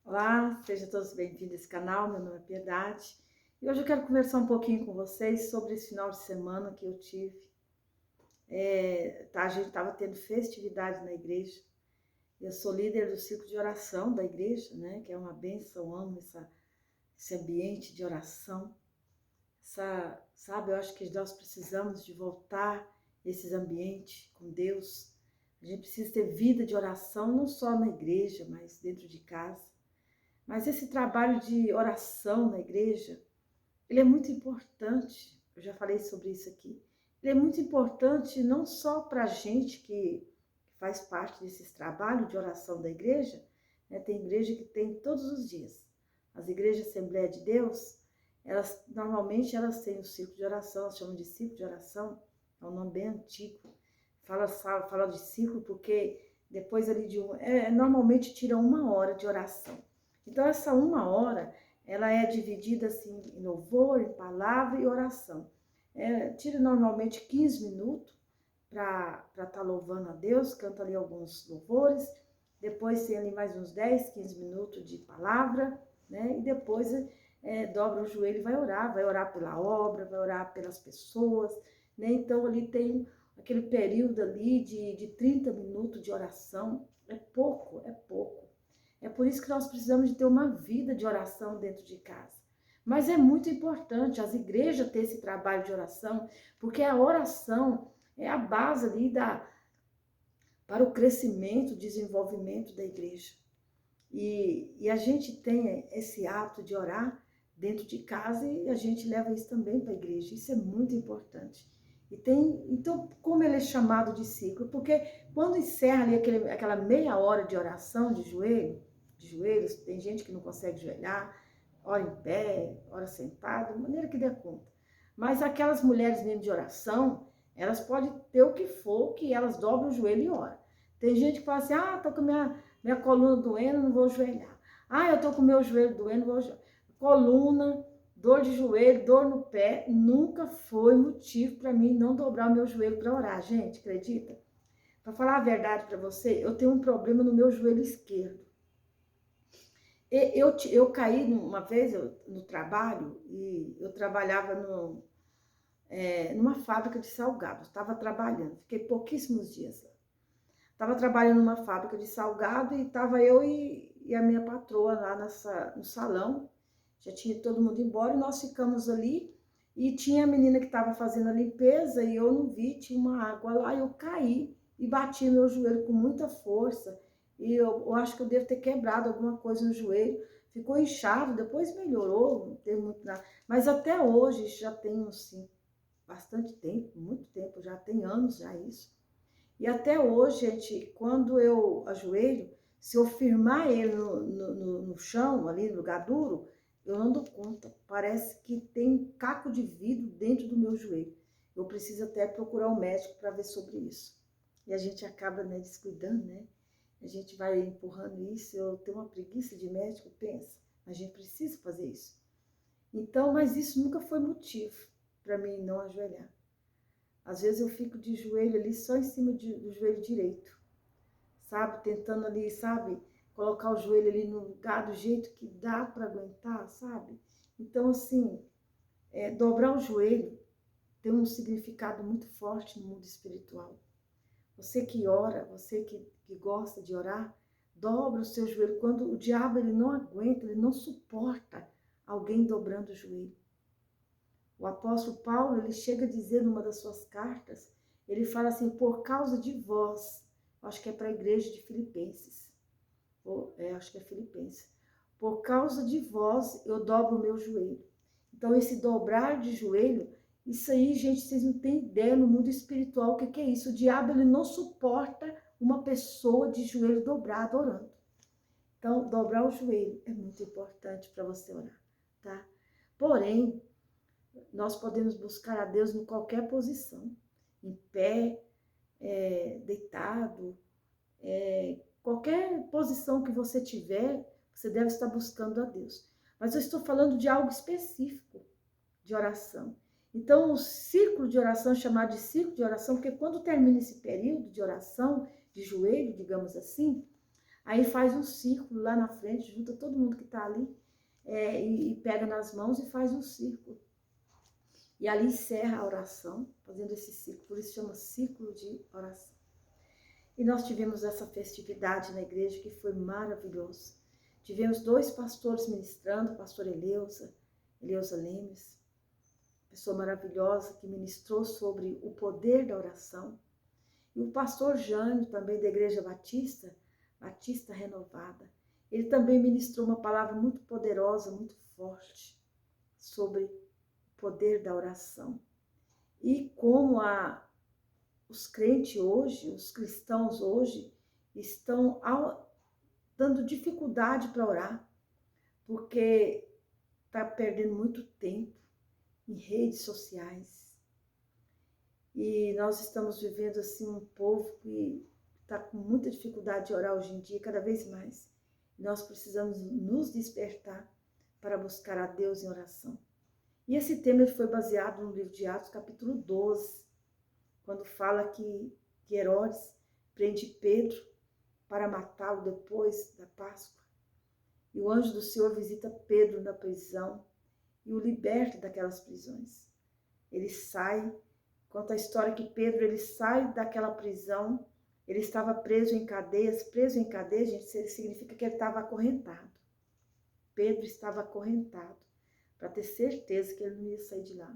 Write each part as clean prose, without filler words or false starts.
Olá, sejam todos bem-vindos a esse canal. Meu nome é Piedade e hoje eu quero conversar um pouquinho com vocês sobre esse final de semana que eu tive. A gente estava tendo festividade na igreja. Eu sou líder do ciclo de oração da igreja, né? Que é uma bênção, eu amo esse ambiente de oração. Eu acho que nós precisamos de voltar esses ambientes com Deus. A gente precisa ter vida de oração, não só na igreja, mas dentro de casa. Mas esse trabalho de oração na igreja, ele é muito importante. Eu já falei sobre isso aqui. Ele é muito importante não só para a gente que faz parte desses trabalhos de oração da igreja, né? Tem igreja que tem todos os dias. As igrejas Assembleia de Deus, normalmente elas têm o ciclo de oração, elas chamam de ciclo de oração, é um nome bem antigo. Fala de ciclo porque depois ali normalmente tira 1 hora de oração. Então, essa 1 hora, ela é dividida assim em louvor, em palavra e oração. Tira normalmente 15 minutos para estar louvando a Deus, canta ali alguns louvores, depois tem ali mais uns 10, 15 minutos de palavra, né? E depois dobra o joelho e vai orar pela obra, vai orar pelas pessoas, né? Então, ali tem aquele período ali de 30 minutos de oração, é pouco, é pouco. É por isso que nós precisamos de ter uma vida de oração dentro de casa. Mas é muito importante as igrejas ter esse trabalho de oração, porque a oração é a base ali para o crescimento, desenvolvimento da igreja. E a gente tem esse ato de orar dentro de casa e a gente leva isso também para a igreja. Isso é muito importante. Então, como ele é chamado de ciclo? Porque quando encerra ali aquela meia hora de oração de joelhos, tem gente que não consegue joelhar, ora em pé, ora sentado, de maneira que dê conta. Mas aquelas mulheres mesmo de oração, elas podem ter o que for, que elas dobram o joelho e oram. Tem gente que fala assim, tô com minha coluna doendo, não vou ajoelhar. Eu tô com meu joelho doendo, vou ajoelhar. Coluna, dor de joelho, dor no pé, nunca foi motivo para mim não dobrar o meu joelho para orar, gente, acredita? Para falar a verdade para você, eu tenho um problema no meu joelho esquerdo. Eu caí uma vez no trabalho, e eu trabalhava numa fábrica de salgados, estava trabalhando, fiquei pouquíssimos dias lá. Estava trabalhando numa fábrica de salgado e estava eu e a minha patroa lá no salão, já tinha todo mundo embora e nós ficamos ali e tinha a menina que estava fazendo a limpeza e eu não vi, tinha uma água lá e eu caí e bati meu joelho com muita força e eu acho que eu devo ter quebrado alguma coisa no joelho, ficou inchado, depois melhorou, não teve muito nada, mas até hoje, já tem assim, bastante tempo, muito tempo, já tem anos já isso. E até hoje, gente, quando eu ajoelho, se eu firmar ele no chão, ali no lugar duro, eu não dou conta. Parece que tem caco de vidro dentro do meu joelho. Eu preciso até procurar um médico para ver sobre isso. E a gente acaba, né, descuidando, né? A gente vai empurrando isso. Eu tenho uma preguiça de médico, pensa. A gente precisa fazer isso. Então, mas isso nunca foi motivo para mim não ajoelhar. Às vezes eu fico de joelho ali só em cima do joelho direito, sabe? Tentando ali, sabe? Colocar o joelho ali no lugar do jeito que dá para aguentar, sabe? Então, assim, dobrar o joelho tem um significado muito forte no mundo espiritual. Você que ora, você que gosta de orar, dobra o seu joelho. Quando o diabo ele não aguenta, ele não suporta alguém dobrando o joelho. O apóstolo Paulo, ele chega a dizer numa das suas cartas, ele fala assim, por causa de vós, acho que é para a igreja de Filipenses, acho que é Filipenses, por causa de vós eu dobro o meu joelho. Então esse dobrar de joelho, isso aí, gente, vocês não têm ideia no mundo espiritual o que é isso. O diabo, ele não suporta uma pessoa de joelho dobrado orando. Então, dobrar o joelho é muito importante para você orar, tá? Porém, nós podemos buscar a Deus em qualquer posição, em pé, deitado, qualquer posição que você tiver, você deve estar buscando a Deus. Mas eu estou falando de algo específico de oração. Então, o ciclo de oração é chamado de ciclo de oração, porque quando termina esse período de oração, de joelho, digamos assim, Aí faz um círculo lá na frente, junta todo mundo que está ali e pega nas mãos e faz um círculo. E ali encerra a oração, fazendo esse círculo, por isso chama círculo de oração. E nós tivemos essa festividade na igreja que foi maravilhoso. Tivemos 2 pastores ministrando, o pastor Eleusa Lemes, pessoa maravilhosa que ministrou sobre o poder da oração. E o pastor Jânio, também da Igreja Batista Renovada, ele também ministrou uma palavra muito poderosa, muito forte, sobre o poder da oração. E como os crentes hoje, os cristãos hoje, estão dando dificuldade para orar, porque está perdendo muito tempo em redes sociais. E nós estamos vivendo assim um povo que está com muita dificuldade de orar hoje em dia, cada vez mais. Nós precisamos nos despertar para buscar a Deus em oração. E esse tema foi baseado no livro de Atos, capítulo 12, quando fala que Herodes prende Pedro para matá-lo depois da Páscoa. E o anjo do Senhor visita Pedro na prisão e o liberta daquelas prisões. Ele sai, conta a história que Pedro ele sai daquela prisão, ele estava preso em cadeias. Preso em cadeia, gente, significa que ele estava acorrentado. Pedro estava acorrentado, para ter certeza que ele não ia sair de lá.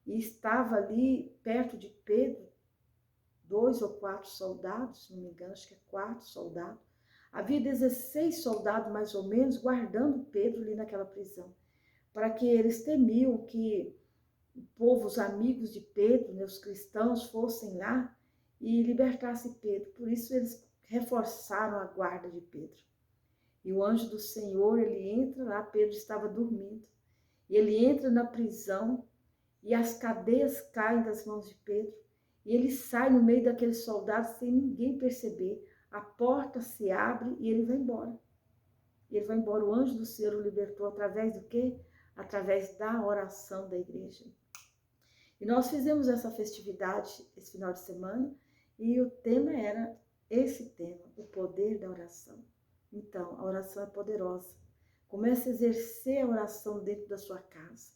E estava ali, perto de Pedro, 2 ou 4 soldados, se não me engano, acho que é 4 soldados. Havia 16 soldados, mais ou menos, guardando Pedro ali naquela prisão, para que eles temiam que o povo, os amigos de Pedro, né, os cristãos, fossem lá e libertassem Pedro. Por isso eles reforçaram a guarda de Pedro. E o anjo do Senhor, ele entra lá, Pedro estava dormindo. E ele entra na prisão e as cadeias caem das mãos de Pedro. E ele sai no meio daqueles soldados sem ninguém perceber. A porta se abre e ele vai embora. Ele vai embora. O anjo do Senhor o libertou através do quê? Através da oração da igreja. E nós fizemos essa festividade esse final de semana e o tema era esse tema, o poder da oração. Então, a oração é poderosa. Comece a exercer a oração dentro da sua casa.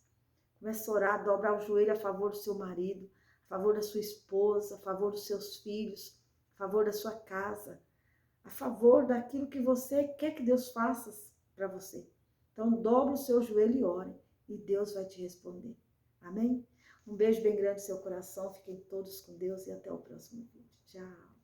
Comece a orar, dobrar o joelho a favor do seu marido, a favor da sua esposa, a favor dos seus filhos, a favor da sua casa, a favor daquilo que você quer que Deus faça para você. Então, dobre o seu joelho e ore, e Deus vai te responder. Amém? Um beijo bem grande no seu coração, fiquem todos com Deus e até o próximo vídeo. Tchau!